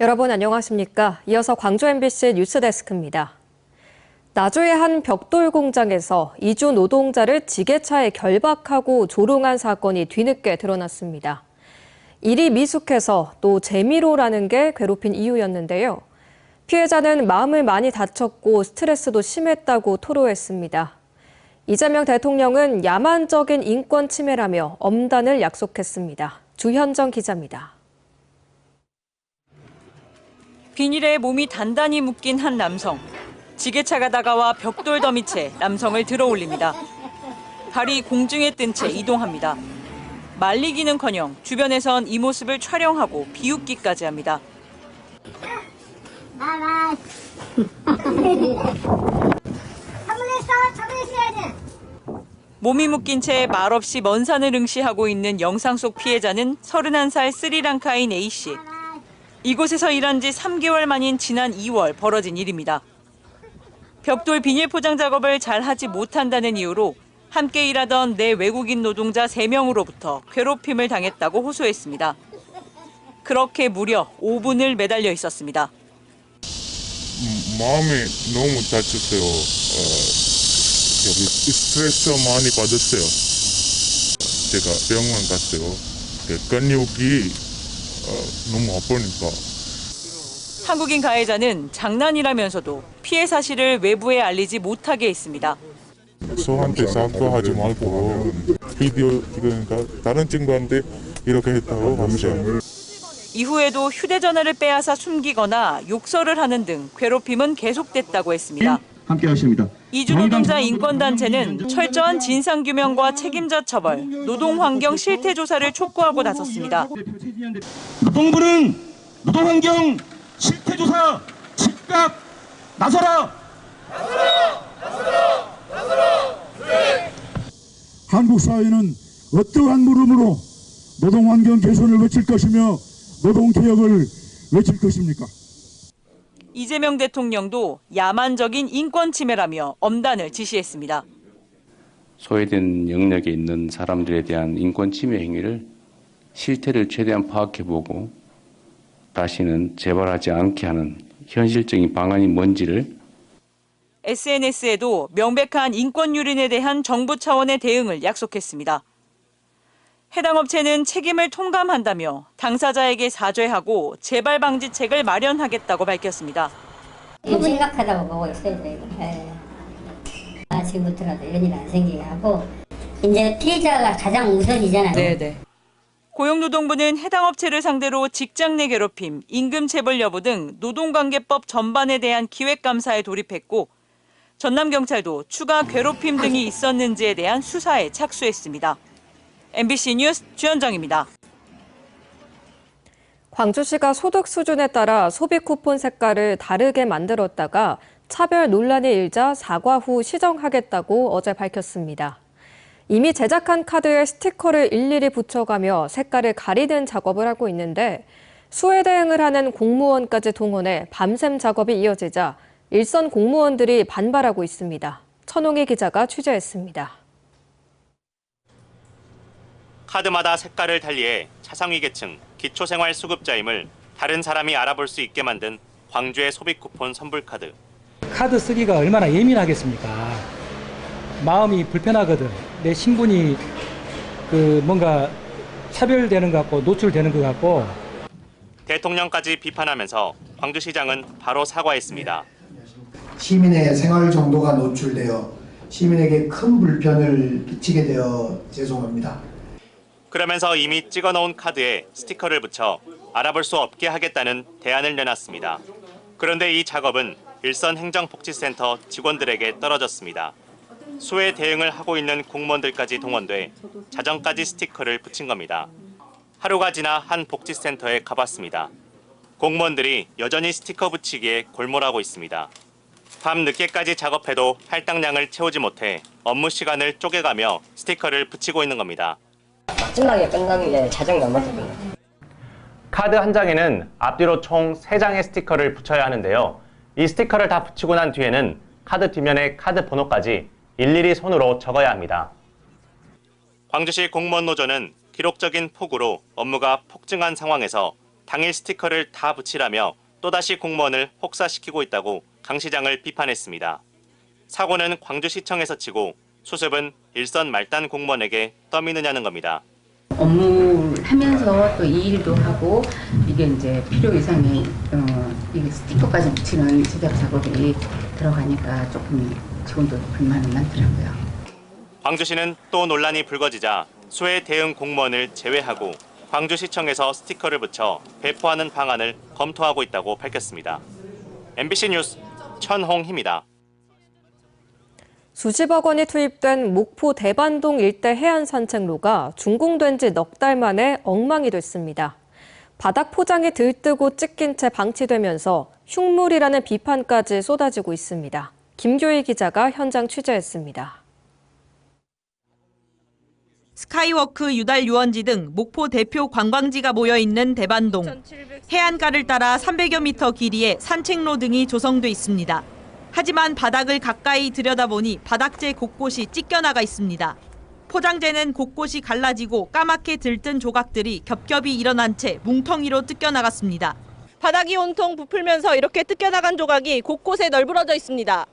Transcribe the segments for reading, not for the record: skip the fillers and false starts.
여러분 안녕하십니까? 이어서 광주 MBC 뉴스데스크입니다. 나주의 한 벽돌 공장에서 이주 노동자를 지게차에 결박하고 조롱한 사건이 뒤늦게 드러났습니다. 일이 미숙해서 또 재미로라는 게 괴롭힌 이유였는데요. 피해자는 마음을 많이 다쳤고 스트레스도 심했다고 토로했습니다. 이재명 대통령은 야만적인 인권 침해라며 엄단을 약속했습니다. 주현정 기자입니다. 비닐에 몸이 단단히 묶인 한 남성. 지게차가 다가와 벽돌 더미 채 남성을 들어올립니다. 발이 공중에 뜬 채 이동합니다. 말리기는커녕 주변에선 이 모습을 촬영하고 비웃기까지 합니다. 몸이 묶인 채 말없이 먼 산을 응시하고 있는 영상 속 피해자는 31살 스리랑카인 A씨. 이곳에서 일한 지 3개월 만인 지난 2월 벌어진 일입니다. 벽돌 비닐 포장 작업을 잘 하지 못한다는 이유로 함께 일하던 내 외국인 노동자 3명으로부터 괴롭힘을 당했다고 호소했습니다. 그렇게 무려 5분을 매달려 있었습니다. 마음이 너무 다쳤어요. 스트레스 많이 받았어요. 제가 병원 갔어요. 근육이 너무 아프니까. 한국인 가해자는 장난이라면서도 피해 사실을 외부에 알리지 못하게 했습니다. 저한테 사과하지 말고 비디오 찍으니까 다른 친구한테 이렇게 했다고 하면서. 이후에도 휴대전화를 빼앗아 숨기거나 욕설을 하는 등 괴롭힘은 계속됐다고 했습니다. 함께 하십니다. 이주 노동자 인권단체는 철저한 진상규명과 책임자 처벌, 노동환경 실태조사를 촉구하고 나섰습니다. 노동부는 노동환경 실태조사 즉각 나서라! 한국 사회는 어떠한 물음으로 노동환경 개선을 외칠 것이며 노동개혁을 외칠 것입니까? 이재명 대통령도 야만적인 인권 침해라며 엄단을 지시했습니다. 소외된 영역에 있는 사람들에 대한 인권 침해 행위를 실태를 최대한 파악해보고 다시는 재발하지 않게 하는 현실적인 방안이 뭔지를 SNS에도 명백한 인권 유린에 대한 정부 차원의 대응을 약속했습니다. 해당 업체는 책임을 통감한다며 당사자에게 사죄하고 재발 방지책을 마련하겠다고 밝혔습니다. 심각하다고 보고 있어요, 저희가. 지금부터라도 이런 일 안 생기게 하고 이제 피해자가 가장 우선이잖아요. 네네. 고용노동부는 해당 업체를 상대로 직장 내 괴롭힘, 임금체불 여부 등 노동관계법 전반에 대한 기획감사에 돌입했고 전남경찰도 추가 괴롭힘 등이 있었는지에 대한 수사에 착수했습니다. MBC 뉴스 주현정입니다. 광주시가 소득 수준에 따라 소비 쿠폰 색깔을 다르게 만들었다가 차별 논란이 일자 사과 후 시정하겠다고 어제 밝혔습니다. 이미 제작한 카드에 스티커를 일일이 붙여가며 색깔을 가리는 작업을 하고 있는데 수해 대응을 하는 공무원까지 동원해 밤샘 작업이 이어지자 일선 공무원들이 반발하고 있습니다. 천홍희 기자가 취재했습니다. 카드마다 색깔을 달리해 차상위계층, 기초생활수급자임을 다른 사람이 알아볼 수 있게 만든 광주의 소비쿠폰 선불카드. 카드 쓰기가 얼마나 예민하겠습니까? 마음이 불편하거든. 내 신분이 뭔가 차별되는 것 같고 노출되는 것 같고. 대통령까지 비판하면서 광주시장은 바로 사과했습니다. 시민의 생활 정도가 노출되어 시민에게 큰 불편을 끼치게 되어 죄송합니다. 그러면서 이미 찍어놓은 카드에 스티커를 붙여 알아볼 수 없게 하겠다는 대안을 내놨습니다. 그런데 이 작업은 일선 행정복지센터 직원들에게 떨어졌습니다. 수해 대응을 하고 있는 공무원들까지 동원돼 자정까지 스티커를 붙인 겁니다. 하루가 지나 한 복지센터에 가봤습니다. 공무원들이 여전히 스티커 붙이기에 골몰하고 있습니다. 밤 늦게까지 작업해도 할당량을 채우지 못해 업무 시간을 쪼개가며 스티커를 붙이고 있는 겁니다. 마지막에 끝나는 게 자정 넘었거든요. 카드 한 장에는 앞뒤로 총 3장의 스티커를 붙여야 하는데요. 이 스티커를 다 붙이고 난 뒤에는 카드 뒷면에 카드 번호까지 일일이 손으로 적어야 합니다. 광주시 공무원 노조는 기록적인 폭우로 업무가 폭증한 상황에서 당일 스티커를 다 붙이라며 또다시 공무원을 혹사시키고 있다고 강 시장을 비판했습니다. 사고는 광주시청에서 치고 수습은 일선 말단 공무원에게 떠미느냐는 겁니다. 업무를 하면서 또 이 일도 하고 이게 이제 필요 이상의 이게 스티커까지 붙이는 제작 작업이 들어가니까 조금 직원들 불만은 많더라고요. 광주시는 또 논란이 불거지자 수해 대응 공무원을 제외하고 광주시청에서 스티커를 붙여 배포하는 방안을 검토하고 있다고 밝혔습니다. MBC 뉴스 천홍희입니다. 수십억 원이 투입된 목포 대반동 일대 해안 산책로가 준공된 지 넉 달 만에 엉망이 됐습니다. 바닥 포장이 들뜨고 찢긴 채 방치되면서 흉물이라는 비판까지 쏟아지고 있습니다. 김교희 기자가 현장 취재했습니다. 스카이워크, 유달 유원지 등 목포 대표 관광지가 모여있는 대반동. 해안가를 따라 300여 미터 길이의 산책로 등이 조성돼 있습니다. 하지만 바닥을 가까이 들여다보니 바닥재 곳곳이 찢겨나가 있습니다. 포장재는 곳곳이 갈라지고 까맣게 들뜬 조각들이 겹겹이 일어난 채 뭉텅이로 뜯겨나갔습니다. 바닥이 온통 부풀면서 이렇게 뜯겨나간 조각이 곳곳에 널브러져 있습니다.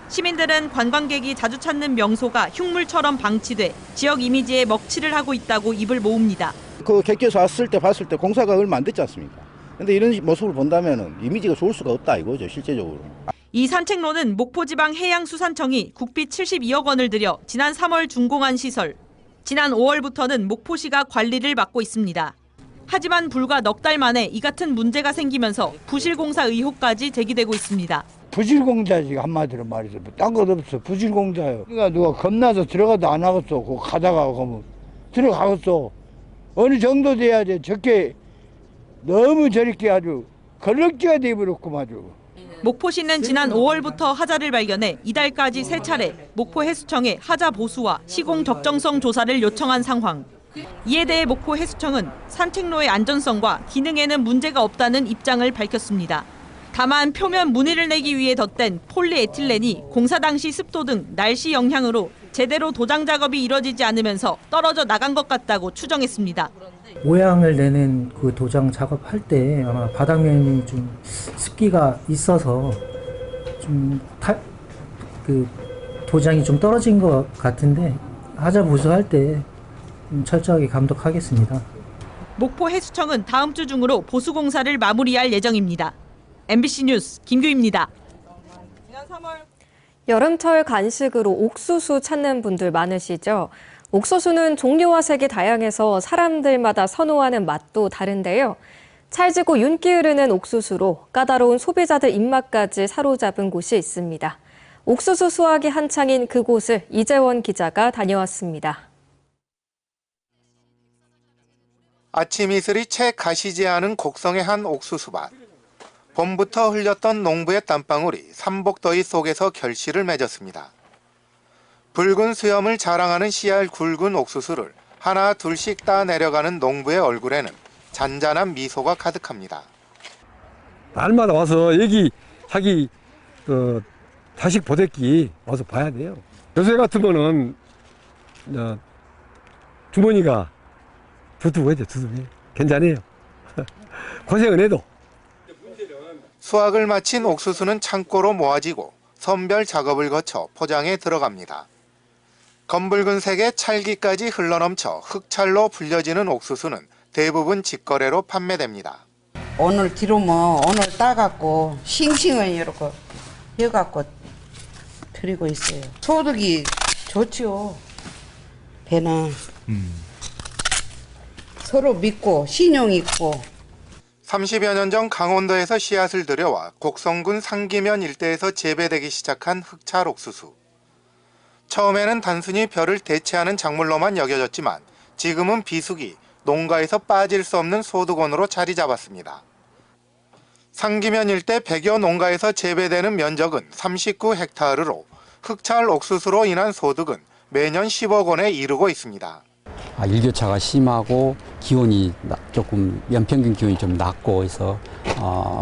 시민들은 관광객이 자주 찾는 명소가 흉물처럼 방치돼 지역 이미지에 먹칠을 하고 있다고 입을 모읍니다. 그 객지에서 왔을 때 봤을 때 공사가 얼마 안 됐지 않습니까? 근데 이런 모습을 본다면 이미지가 좋을 수가 없다 이거죠, 실제적으로. 이 산책로는 목포지방해양수산청이 국비 72억 원을 들여 지난 3월 준공한 시설. 지난 5월부터는 목포시가 관리를 맡고 있습니다. 하지만 불과 넉 달 만에 이 같은 문제가 생기면서 부실공사 의혹까지 제기되고 있습니다. 부실공사지 한마디로 말해서 딴 것 없어. 부실공사예요. 그러니까 누가 겁나서 들어가도 안 하겠어. 그 가다가 그러면 들어가겠어. 어느 정도 돼야지. 저게 너무 저렇게 아주 걸럭지가 돼버렸구만 아주. 목포시는 지난 5월부터 하자를 발견해 이달까지 3차례 목포해수청에 하자 보수와 시공 적정성 조사를 요청한 상황. 이에 대해 목포해수청은 산책로의 안전성과 기능에는 문제가 없다는 입장을 밝혔습니다. 다만 표면 무늬를 내기 위해 덧댄 폴리에틸렌이 공사 당시 습도 등 날씨 영향으로 제대로 도장 작업이 이뤄지지 않으면서 떨어져 나간 것 같다고 추정했습니다. 모양을 내는 그 도장 작업할 때 아마 바닥면이 좀 습기가 있어서 좀 그 도장이 좀 떨어진 것 같은데 하자 보수할 때 철저하게 감독하겠습니다. 목포해수청은 다음 주 중으로 보수 공사를 마무리할 예정입니다. MBC 뉴스 김규희입니다. 여름철 간식으로 옥수수 찾는 분들 많으시죠? 옥수수는 종류와 색이 다양해서 사람들마다 선호하는 맛도 다른데요. 찰지고 윤기 흐르는 옥수수로 까다로운 소비자들 입맛까지 사로잡은 곳이 있습니다. 옥수수 수확이 한창인 그곳을 이재원 기자가 다녀왔습니다. 아침 이슬이 채 가시지 않은 곡성의 한 옥수수밭. 봄부터 흘렸던 농부의 땀방울이 삼복더위 속에서 결실을 맺었습니다. 붉은 수염을 자랑하는 씨알 굵은 옥수수를 하나 둘씩 따 내려가는 농부의 얼굴에는 잔잔한 미소가 가득합니다. 날마다 와서 여기 자기 자식 보댔기 와서 봐야 돼요. 요새 같으면은 주머니가 두둑해져, 두둑해. 괜찮아요. 고생은 해도. 수확을 마친 옥수수는 창고로 모아지고 선별 작업을 거쳐 포장에 들어갑니다. 검붉은 색의 찰기까지 흘러넘쳐 흑찰로 불려지는 옥수수는 대부분 직거래로 판매됩니다. 오늘 기르면 오늘 따갖고 싱싱을 이렇게 해갖고 드리고 있어요. 소득이 좋지요. 배나 서로 믿고 신용 있고. 30여 년 전 강원도에서 씨앗을 들여와 곡성군 상기면 일대에서 재배되기 시작한 흑찰 옥수수. 처음에는 단순히 벼를 대체하는 작물로만 여겨졌지만 지금은 비수기, 농가에서 빠질 수 없는 소득원으로 자리 잡았습니다. 상기면 일대 100여 농가에서 재배되는 면적은 39헥타르로 흑찰 옥수수로 인한 소득은 매년 10억 원에 이르고 있습니다. 일교차가 심하고 기온이 조금 연평균 기온이 좀 낮고 해서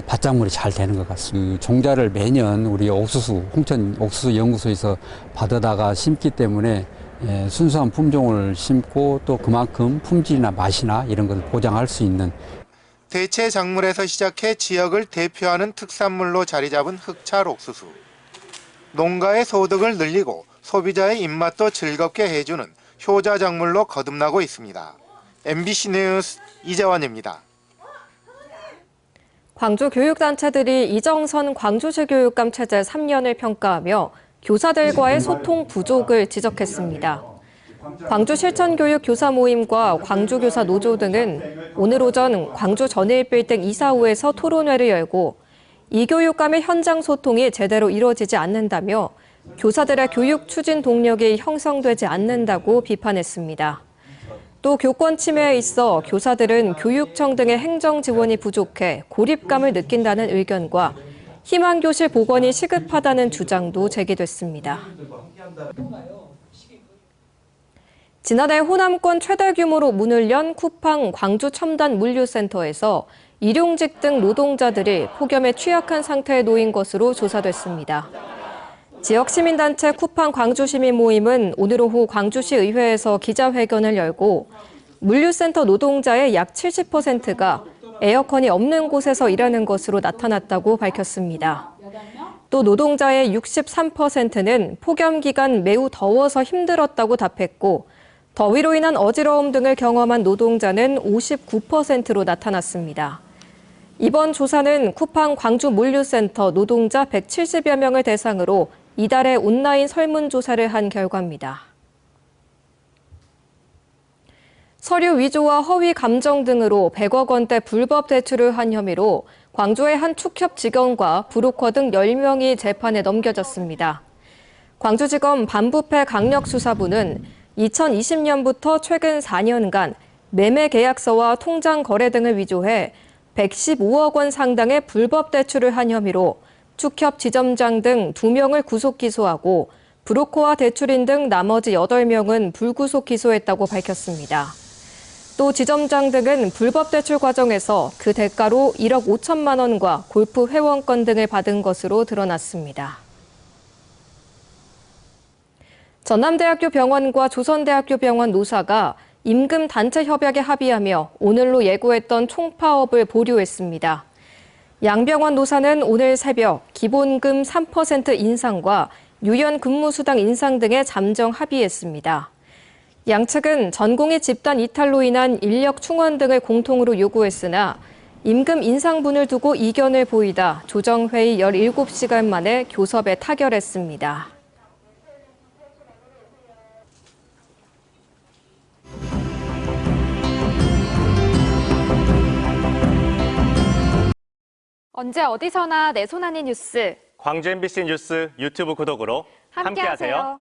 밭작물이 잘 되는 것 같습니다. 종자를 매년 우리 홍천 옥수수 연구소에서 받아다가 심기 때문에 순수한 품종을 심고 또 그만큼 품질이나 맛이나 이런 걸 보장할 수 있는. 대체 작물에서 시작해 지역을 대표하는 특산물로 자리 잡은 흑찰 옥수수. 농가의 소득을 늘리고 소비자의 입맛도 즐겁게 해주는 효자 작물로 거듭나고 있습니다. MBC 뉴스 이재원입니다. 광주 교육단체들이 이정선 광주시 교육감 체제 3년을 평가하며 교사들과의 소통 부족을 지적했습니다. 광주 실천교육 교사 모임과 광주교사 노조 등은 오늘 오전 광주 전일빌딩 이사호에서 토론회를 열고 이 교육감의 현장 소통이 제대로 이루어지지 않는다며 교사들의 교육 추진 동력이 형성되지 않는다고 비판했습니다. 또 교권 침해에 있어 교사들은 교육청 등의 행정 지원이 부족해 고립감을 느낀다는 의견과 희망교실 복원이 시급하다는 주장도 제기됐습니다. 지난해 호남권 최대 규모로 문을 연 쿠팡 광주 첨단 물류센터에서 일용직 등 노동자들이 폭염에 취약한 상태에 놓인 것으로 조사됐습니다. 지역 시민단체 쿠팡 광주시민 모임은 오늘 오후 광주시 의회에서 기자회견을 열고 물류센터 노동자의 약 70%가 에어컨이 없는 곳에서 일하는 것으로 나타났다고 밝혔습니다. 또 노동자의 63%는 폭염 기간 매우 더워서 힘들었다고 답했고 더위로 인한 어지러움 등을 경험한 노동자는 59%로 나타났습니다. 이번 조사는 쿠팡 광주 물류센터 노동자 170여 명을 대상으로 이달에 온라인 설문조사를 한 결과입니다. 서류 위조와 허위 감정 등으로 100억 원대 불법 대출을 한 혐의로 광주의 한 축협 직원과 브로커 등 10명이 재판에 넘겨졌습니다. 광주지검 반부패 강력수사부는 2020년부터 최근 4년간 매매 계약서와 통장 거래 등을 위조해 115억 원 상당의 불법 대출을 한 혐의로 축협 지점장 등 2명을 구속 기소하고 브로커와 대출인 등 나머지 8명은 불구속 기소했다고 밝혔습니다. 또 지점장 등은 불법 대출 과정에서 그 대가로 1억 5천만 원과 골프 회원권 등을 받은 것으로 드러났습니다. 전남대학교 병원과 조선대학교 병원 노사가 임금 단체 협약에 합의하며 오늘로 예고했던 총파업을 보류했습니다. 양병원 노사는 오늘 새벽 기본금 3% 인상과 유연 근무수당 인상 등에 잠정 합의했습니다. 양측은 전공의 집단 이탈로 인한 인력 충원 등을 공통으로 요구했으나 임금 인상분을 두고 이견을 보이다 조정회의 17시간 만에 교섭에 타결했습니다. 언제 어디서나 내 손 안의 뉴스. 광주 MBC 뉴스 유튜브 구독으로 함께하세요.